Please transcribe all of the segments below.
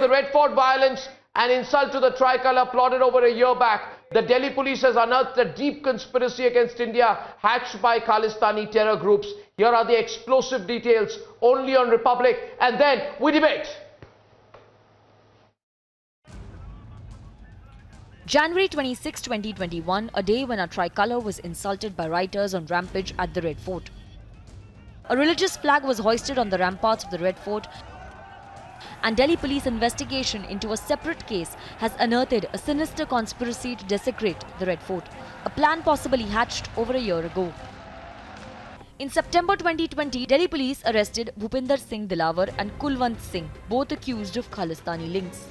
the Red Fort violence and insult to the tricolour plotted over a year back, the Delhi police has unearthed a deep conspiracy against India hatched by Khalistani terror groups. Here are the explosive details only on Republic, and then we debate. January 26, 2021, a day when our tricolour was insulted by rioters on rampage at the Red Fort. A religious flag was hoisted on the ramparts of the Red Fort, and Delhi police investigation into a separate case has unearthed a sinister conspiracy to desecrate the Red Fort, a plan possibly hatched over a year ago. In September 2020, Delhi police arrested Bhupinder Singh Dilawar and Kulwant Singh, both accused of Khalistani links.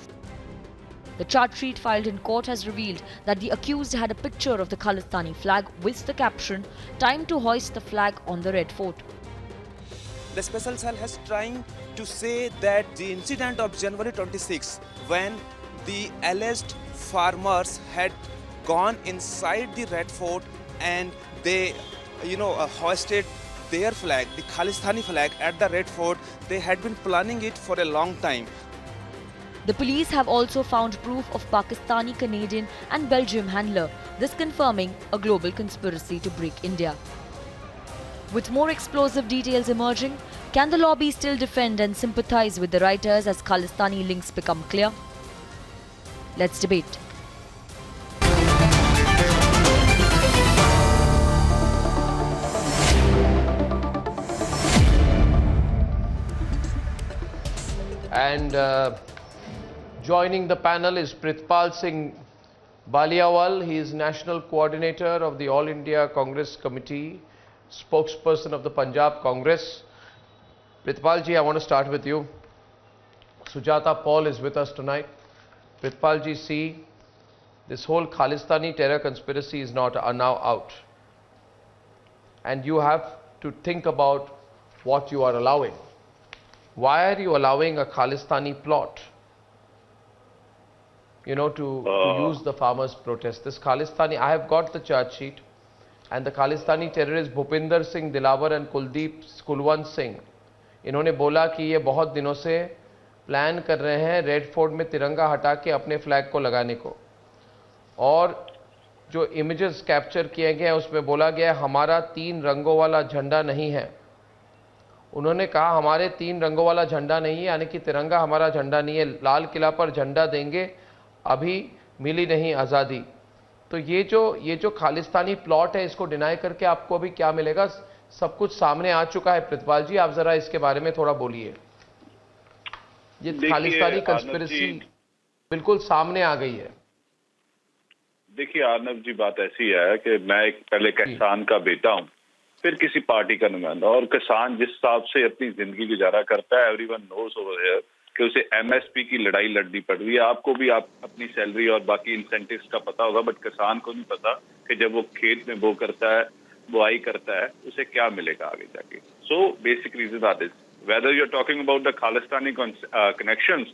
The charge sheet filed in court has revealed that the accused had a picture of the Khalistani flag with the caption, "Time to hoist the flag on the Red Fort." The special cell has trying to say that the incident of January 26, when the alleged farmers had gone inside the Red Fort and they, hoisted their flag, the Khalistani flag at the Red Fort, they had been planning it for a long time. The police have also found proof of Pakistani, Canadian and Belgium handler, this confirming a global conspiracy to break India. With more explosive details emerging, can the lobby still defend and sympathize with the rioters as Khalistani links become clear? Let's debate. And joining the panel is Pritpal Singh Baliawal. He is National Coordinator of the All India Congress Committee, spokesperson of the Punjab Congress. Pritpal ji, I want to start with you. Sujata Paul is with us tonight. Pritpal ji, see, this whole Khalistani terror conspiracy is now out. And you have to think about what you are allowing. Why are you allowing a Khalistani plot? To use the farmers' protest. This Khalistani, I have got the charge sheet, and the Khalistani terrorists Bhupinder Singh Dilawar and Kulwant Singh, इन्होंने बोला कि ये बहुत दिनों से plan कर रहे हैं रेड फोर्ट में तिरंगा हटा के अपने फ्लैग को लगाने को, और जो इमेजेस कैप्चर किए गए हैं उसमें बोला गया है हमारा 3 रंगों वाला झंडा नहीं है. उन्होंने कहा हमारे 3 रंगों वाला झंडा नहीं है, यानी कि तिरंगा हमारा झंडा नहीं है, लाल किला पर झंडा देंगे, अभी मिली नहीं आज़ादी. तो ये जो खालिस्तानी प्लॉट है, इसको डिनाई करके आपको अभी क्या मिलेगा? सब कुछ सामने आ चुका है. प्रितपाल जी, आप जरा इसके बारे में थोड़ा बोलिए. ये खालिस्तानी कंस्पिरेसी बिल्कुल सामने आ गई है. देखिए अर्नब जी, बात ऐसी है कि मैं एक पहले किसान का बेटा हूं, फिर किसी पार्टी का नुमाइंदा, और किसान जिस हिसाब से अपनी जिंदगी गुजारा करता है, एवरीवन नोस ओवर हियर कि उसे एमएसपी की लड़ाई लड़नी पड़ रही है. आपको भी आप अपनी सैलरी और बाकी इंसेंटिव्स का पता होगा, बट किसान को नहीं पता कि जब वो खेत में बो करता है, बुआई करता है, उसे क्या मिलेगा आगे जाके. So basic reason are this. Whether you are talking about the Khalistani connections,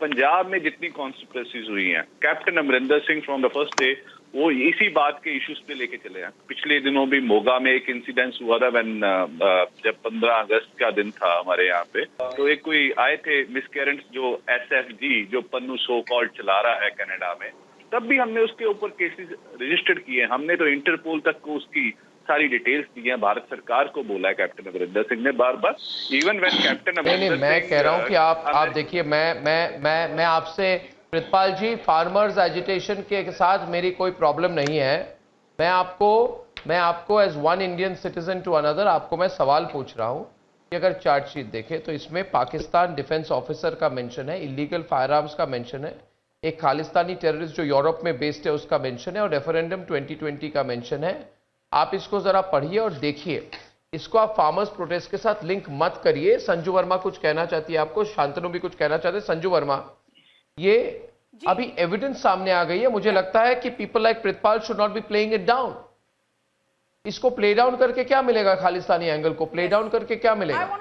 Punjab में जितनी कॉन्स्पिरेसीज हुई हैं, captain Amarinder Singh from the first day वो इसी बात के इश्यूज पे लेके चले हैं. पिछले दिनों भी मोगा में एक इंसिडेंस हुआ था, जब 15 अगस्त का दिन था हमारे यहाँ पे, तो एक कोई आए थे मिसकैरेंट्स जो SFG जो पन्नू सो कॉल्ड चला रहा है कनाडा में, तब भी हमने उसके ऊपर केसेस रजिस्टर्ड किए. हमने तो इंटरपोल तक को उसकी सारी डिटेल्स दी हैं. भारत सरकार को बोला है कैप्टन अमरिंदर सिंह ने बार बार. Even when captain Amarinder Singh, मैं कह रहा हूं कि आप देखिए, मैं आपसे, प्रितपाल जी, फार्मर्स एजिटेशन के साथ मेरी कोई प्रॉब्लम नहीं है. मैं आपको as one Indian citizen to another आपको मैं सवाल पूछ रहा हूं कि अगर चार्जशीट देखें तो इसमें पाकिस्तान डिफेंस ऑफिसर का मेंशन है, इलीगल फायर आर्म्स का मेंशन है, एक खालिस्तानी टेररिस्ट जो यूरोप में बेस्ड है उसका मेंशन है, और रेफरेंडम 2020 का मेंशन है. आप इसको जरा पढ़िए और देखिए. इसको आप फार्मर्स प्रोटेस्ट के साथ लिंक मत करिए. संजू वर्मा कुछ कहना चाहती है आपको, शांतनु भी कुछ कहना चाहते हैं. संजू वर्मा, ये अभी एविडेंस सामने आ गई है. मुझे लगता है कि people like Pritpal should not be playing it down. इसको प्ले डाउन करके क्या मिलेगा? खालिस्तानी एंगल को प्ले डाउन करके क्या मिलेगा?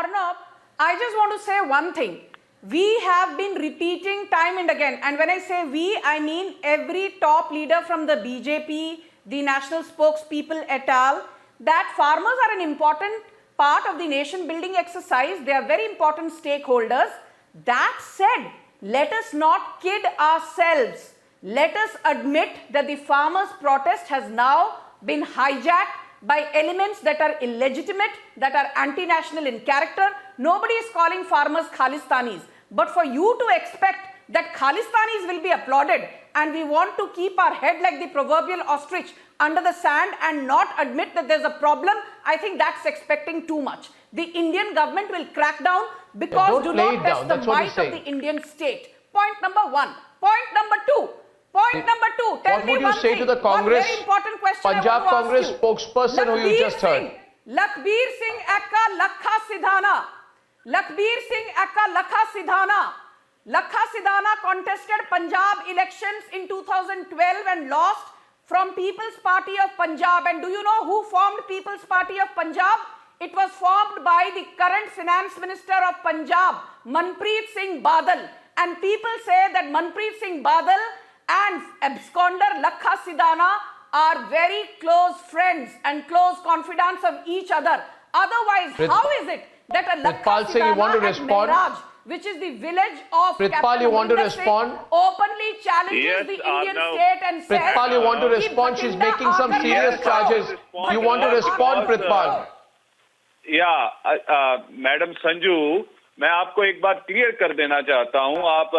Arnab, I just want to say one thing. We have been repeating time and again, and when I say we, I mean every top leader from the BJP, the national spokespeople et al., that farmers are an important part of the nation building exercise. They are very important stakeholders. That said, let us not kid ourselves. Let us admit that the farmers' protest has now been hijacked by elements that are illegitimate, that are anti-national in character. Nobody is calling farmers Khalistanis. But for you to expect that Khalistanis will be applauded and we want to keep our head like the proverbial ostrich under the sand and not admit that there's a problem, I think that's expecting too much. The Indian government will crack down because do not test the might of the Indian state. Point number one. Point number two. Point number two. What would you say to the Congress, very important question Punjab Congress spokesperson who you just heard? Lakhbir Singh Ekka Lakha Sidhana. Lakhbir Singh Ekka Lakha Sidhana. Lakha Sidhana contested Punjab elections in 2012 and lost from People's Party of Punjab. And do you know who formed People's Party of Punjab? It was formed by the current Finance Minister of Punjab, Manpreet Singh Badal. And people say that Manpreet Singh Badal and absconder Lakha Sidhana are very close friends and close confidants of each other. Otherwise, how is it that a Lakha Sidhana at Mehraj, which is the village of Prithpal, you want to respond? Openly challenges the Indian state and says... Prithpal, you want to respond? She's making some serious charges. You want to respond, Prithpal? Yeah, Madam Sanju, मैं आपको एक बात clear कर देना चाहता हूं. आप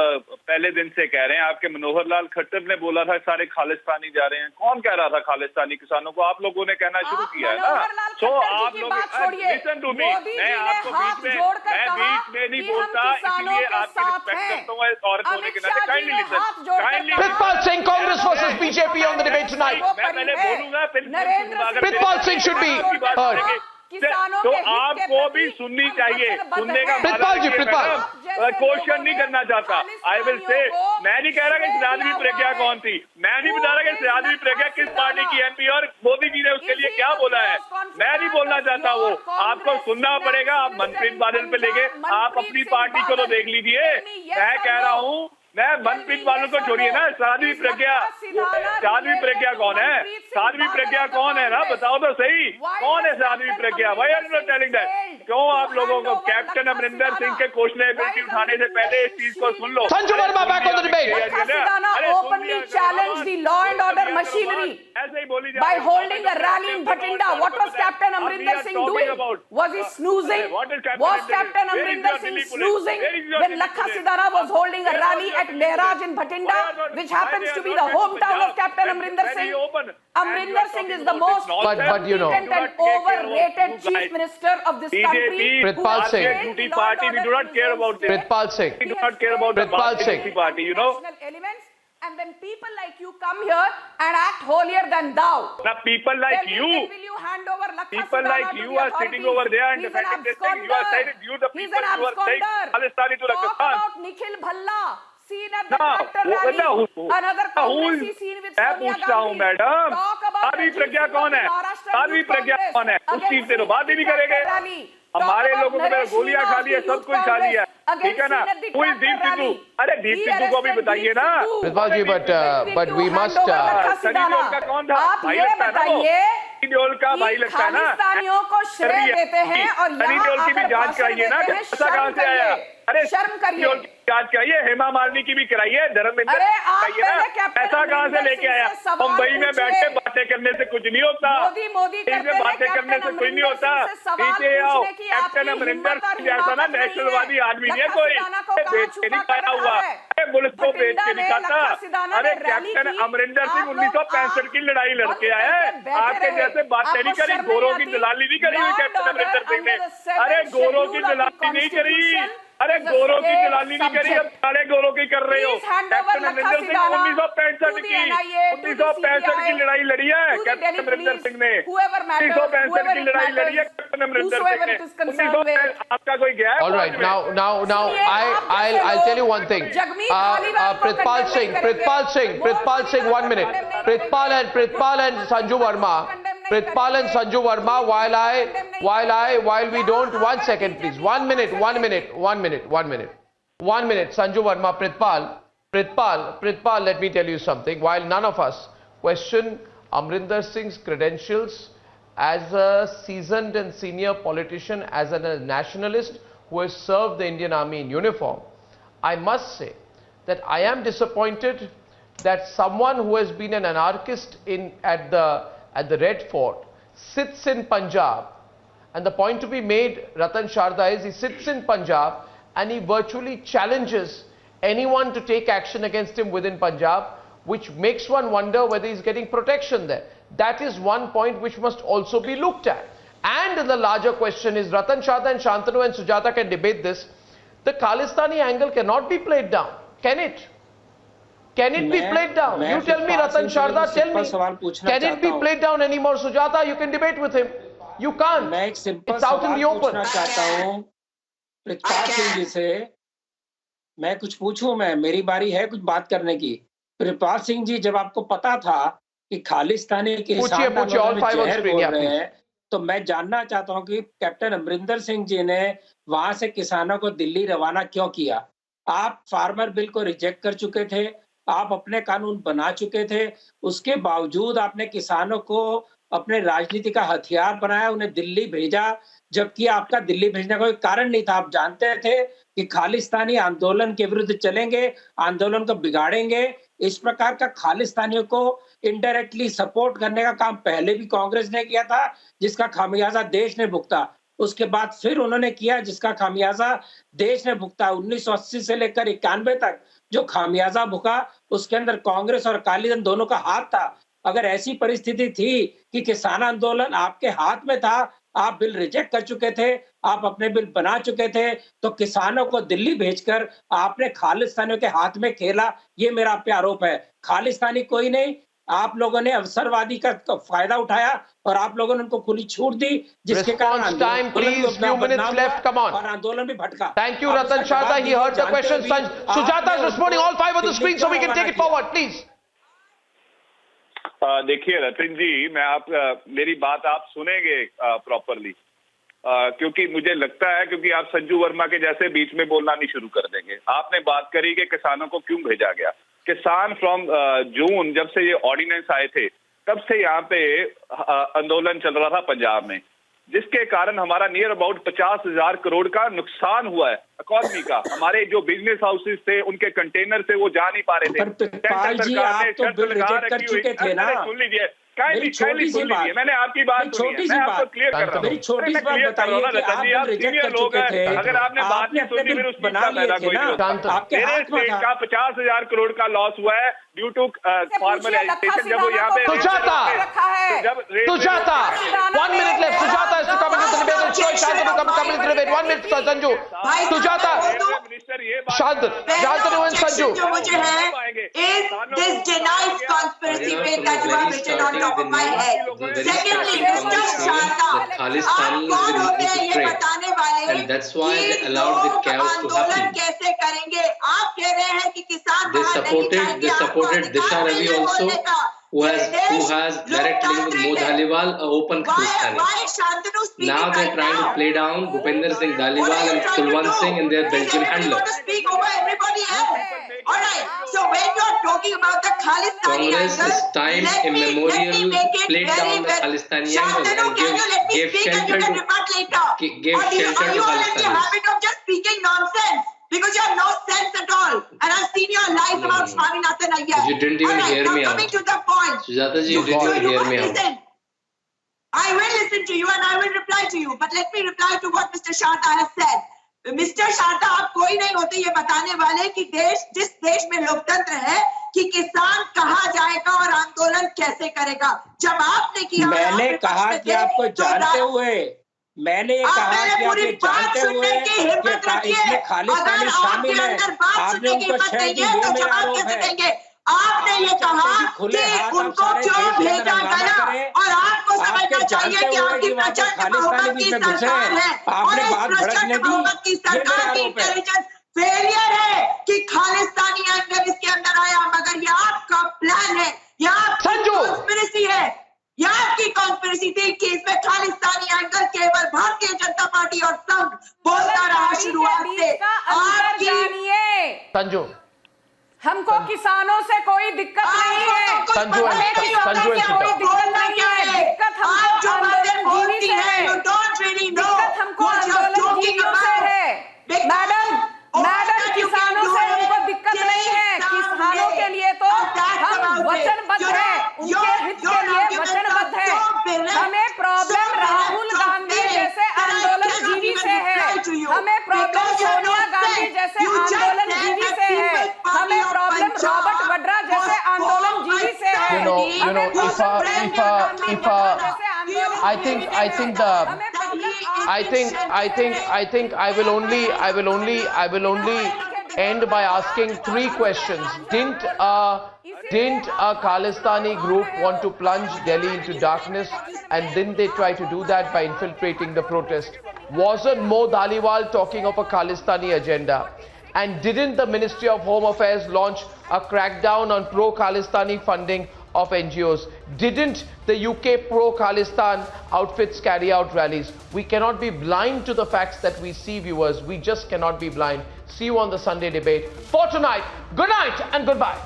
पहले दिन से कह रहे हैं, आपके मनोहर लाल खट्टर ने बोला था सारे खालिस्तानी जा रहे हैं. कौन कह रहा था खालिस्तानी किसानों को? आप लोगों ने कहना शुरू किया है ना. तो आप लोग लिसन टू मी, मैं आपको बीच में नहीं बोलता, इसलिए आपकी रिस्पेक्ट करता हूं औरत होने के नाते. Kindly listen. Prithpal Singh, Congress versus BJP on the debate tonight. मैं पहले बोलूंगा, फिर Prithpal Singh should be heard. तो आपको भी सुननी चाहिए. सुनने का क्वेश्चन नहीं करना चाहता. आई विल से, मैं नहीं कह रहा कि सिराजवी प्रज्ञा कौन थी. मैं नहीं बता रहा कि सिराजवी प्रज्ञा किस पार्टी की एमपी और मोदी जी ने उसके लिए क्या बोला है. मैं नहीं बोलना चाहता. वो आपको सुनना पड़ेगा. आप मनप्रीत बादल पे लेके आप अपनी पार्टी को तो देख लीजिए. मैं कह रहा हूँ, मैं मनप्रीत बादल को छोड़िए ना. साध्वी प्रज्ञा कौन है? साध्वी प्रज्ञा कौन है ना, बताओ तो सही. कौन है Sadhvi Pragya? Why are you not telling that? क्यों आप लोगों को कैप्टन अमरिंदर सिंह के क्वेश्चनेबिलिटी उठाने से पहले इस चीज को सुन लो. Sanju Verma back on the debate. Openly challenged the law and order machinery by holding a rally in Bhatinda. What was Captain Amrinder Singh doing? Was he snoozing? Was Captain Amrinder Singh snoozing when Lakha Sidhana was holding a rally at Mehraj in Bhatinda, which happens to be the hometown of Captain Amrinder Singh? Amrinder Singh is the most incompetent and overrated chief minister of this country. Prithpal Singh. Party, we do not care about this. Prithpal Singh. We do not care about the party, you know. Elements, and then people like you come here and act holier than thou. Now people like you, will you hand over people like you are sitting over there and defending this thing. You are saying, you the people who are saying Khalistani to Talk Pakistan. about Nikhil Bhalla, seen at the tractor rally. Another Congress scene with मैं Sonia पूछता हूँ Gandhi. Madam, Talk about Sadhvi Pragya कौन है? साध्वी प्रज्ञा कौन है? उस चीज से तो बात ही नहीं करेंगे. हमारे लोगों को तो गोलियां खा ली है, सब कुछ खा लिया. ठीक है ना? कोई दीप सिद्धू, अरे दीप सिद्धू को भी बताइए ना. Prithpal ji, but we must. Sunny Deol का कौन था? भाई लगता है ना वो. सनी देओल का भाई लगता है ना. खालिस्तानियों को श्रेय देते हैं और सनी देओल की भी जांच कराइए ना. ऐसा कहाँ से आया? अरे शर्म करिए. जांच कराइए, हेमा मालिनी की भी कराइए, धर्मेंद्र कराइए ना. ऐसा कहाँ से लेके आया? मुंबई में बैठे बातें करने से कुछ नहीं होता. मोदी बातें करने से कुछ नहीं होता. पीछे आओ. कैप्टन अमरिंदर सिंह जैसा ना नेशनलवादी आदमी नहीं है कोई. बेच के नहीं खाया हुआ. अरे मुल्क को बेच के नहीं खाता. अरे कैप्टन अमरिंदर सिंह 1965 की लड़ाई लड़के आए. आपके जैसे बातें नहीं करी. गोरों की दलाली नहीं करी हुई कैप्टन अमरिंदर सिंह ने. अरे गोरों की दलाली नहीं करी. अरे गोरों की दलाली नहीं करी. अब सारे गोरों की कर रहे हो. कैप्टन अमरिंदर सिंह 1965 की लड़ाई लड़ी है कैप्टन अमरिंदर सिंह ने. 1965 की लड़ाई लड़ी है कैप्टन अमरिंदर सिंह ने. आपका कोई गया? All right, now, I'll tell you one thing. Prithpal Singh, 1 minute. Prithpal and Sanju Verma. Prithpal and Sanju Verma, while we don't, 1 second please. 1 minute. Sanju Verma, Prithpal, let me tell you something. While none of us question Amrinder Singh's credentials as a seasoned and senior politician, as a nationalist who has served the Indian Army in uniform, I must say that I am disappointed that someone who has been an anarchist at the Red Fort sits in Punjab. And the point to be made, Ratan Sharda, is he sits in Punjab and he virtually challenges anyone to take action against him within Punjab, which makes one wonder whether he's getting protection there. That is one point which must also be looked at. And the larger question is, Ratan Sharda and Shantanu and Sujata can debate this. The Khalistani angle cannot be played down. Can it? Can it be played down? You tell me, Ratan Sharda, tell me. Can it be played down anymore? Sujata, you can debate with him. You can't. मैं एक simple It's out in सवाल the open. पूछना चाहता हूँ प्रताप सिंह जी से। मैं कुछ पूछूं? मेरी बारी है कुछ बात करने की। प्रताप सिंह जी, जब आपको पता था कि खालिस्तानी किसान आंदोलन में जहर बोल रहे हैं, तो मैं जानना चाहता हूं कि कैप्टन अमरिंदर सिंह जी ने वहां से किसानों को दिल्ली रवाना क्यों किया? आप फार्मर बिल को रिजेक्ट कर चुके थे, आप अपने कानून बना चुके थे, उसके बावजूद आपने किसानों को अपने राजनीति का हथियार बनाया, उन्हें दिल्ली भेजा, जबकि आपका दिल्ली भेजने का कोई कारण नहीं था। आप जानते थे कि खालिस्तानी आंदोलन के विरुद्ध चलेंगे, आंदोलन को बिगाड़ेंगे। इस प्रकार का खालिस्तानियों को इनडायरेक्टली सपोर्ट करने का काम पहले भी कांग्रेस ने किया था, जिसका खामियाजा देश ने भुगता। उसके बाद फिर उन्होंने किया, जिसका खामियाजा देश ने भुगता। 1980 से लेकर 91 तक जो खामियाजा भुगा, उसके अंदर कांग्रेस और अकाली दल दोनों का हाथ था। अगर ऐसी परिस्थिति थी कि किसान आंदोलन आपके हाथ में था, आप बिल रिजेक्ट कर चुके थे, आप अपने बिल बना चुके थे, तो किसानों को दिल्ली भेजकर आपने खालिस्तानियों के हाथ में खेला। ये मेरा आप पे आरोप है। खालिस्तानी कोई नहीं, आप लोगों ने अवसरवादी का फायदा उठाया और आप लोगों ने उनको खुली छूट दी, जिसके कारण और आंदोलन भी भटका। Thank you, Ratan Sharda. He heard the question. Sujata is responding all five on the screen, so we can take it forward, please. देखिए रतन जी, मेरी बात आप सुनेंगे प्रॉपरली, क्योंकि मुझे लगता है क्योंकि आप संजू वर्मा के जैसे बीच में बोलना नहीं शुरू कर देंगे। आपने बात करी कि किसानों को क्यों भेजा गया। किसान फ्रॉम जून, जब से ये ऑर्डिनेंस आए थे, तब से यहाँ पे आंदोलन चल रहा था पंजाब में, जिसके कारण हमारा नियर अबाउट 50,000 करोड़ का नुकसान हुआ है इकोनॉमी का। हमारे जो बिजनेस हाउसेस थे, उनके कंटेनर से वो जा नहीं पा रहे थे। सुन लीजिए, मैंने आपकी बात सुनी, मैं आपको क्लियर कर रहा हूँ। आप सीनियर लोग हैं, अगर आपने बात नहीं सुनी फिर उसमें फायदा कोई नहीं होता। मेरे स्टेट का 50,000 करोड़ का लॉस हुआ है ड्यू टू फार्मर एजिटेशन। जब वो यहाँ पे Sujata, 1 minute left. Sujata is to come into the debate. It's showing Shantanu come into the debate. 1 minute, Sanju. Sujata, Shantanu and Sanju. मुझे है is this denies conspiracy faith that you have written on top of my head. Secondly, Mr. Sharda, आप कौन होते हैं ये बताने वाले कि लोग आंदोलन कैसे करेंगे? आप कह रहे हैं कि किसान they supported Disha Ravi also, who has direct link with Mo Dhaliwal, an open Khalistani. Now they're trying to play down Bhupinder Singh Dhaliwal and Kulwant Singh and their Belgian handler. Congress this time immemorial played down the Khalistani angle and gave shelter to Khalistanis. Because you have no sense at all, and I've seen your lies about Swaminathan Iyer. You didn't even hear me out. Coming to the point. Sujata ji, you didn't even hear me out. I will listen to you and I will reply to you, but let me reply to what Mr. Sharda has said. Mr. Sharda, आप कोई नहीं होते ये बताने वाले कि जिस देश में लोकतंत्र है कि किसान कहाँ जाएगा और आंदोलन कैसे करेगा। जब आपने किया, मैंने कहा कि आपको जानते हुए, मैंने कहा कि आप ये जानते हुए कि इसमें खालिस्तानी शामिल है, आपने उनको शह दी, ये मेरा आरोप है। आपने ये कहा कि उनको क्यों भेजा गया और आपको समझना चाहिए कि आपकी प्रचंड बहुमत की सरकार है और इस प्रचंड बहुमत की सरकार की इंटेलिजेंस फेलियर है कि खालिस्तानी एंगल इसके अंदर आया। मगर ये आपका प्लान है, ये आपकी कॉन्स्पिरेसी है, ये आपकी कॉन्स्पिरेसी थी कि इसमें खालिस्तानी एंगल केवल भारतीय जनता पार्टी और संघ बोलता रहा शुरुआत से। संजू, हमको किसानों से कोई दिक्कत नहीं है, संजू कोई दिक्कत नहीं है। दिक्कत हमको जो बातें आंदोलनजीवी बोलती से है, है, you don't really know दिक्कत हमको what you're talking आंदोलनजीवियों से about. है। मैडम किसानों से हमको दिक्कत नहीं है, किसानों के लिए तो हम वचनबद्ध हैं, उनके हित के लिए वचनबद्ध हैं। हमें प्रॉब्लम राहुल गांधी जैसे आंदोलनजीवी से है, हमें प्रॉब्लम सोनिया गांधी जैसे आंदोलनजीवी से है, हमें प्रॉब्लम रॉबर्ट वड्रा जैसे आंदोलनजीवी से है। I will only end by asking 3 questions. Didn't a Khalistani group want to plunge Delhi into darkness, and didn't they try to do that by infiltrating the protest? Wasn't Mo Dhaliwal talking of a Khalistani agenda? And didn't the Ministry of Home Affairs launch a crackdown on pro-Khalistani funding of NGOs? Didn't the UK pro-Khalistan outfits carry out rallies? We cannot be blind to the facts that we see, viewers. We just cannot be blind. See you on the Sunday debate. For tonight, good night and goodbye.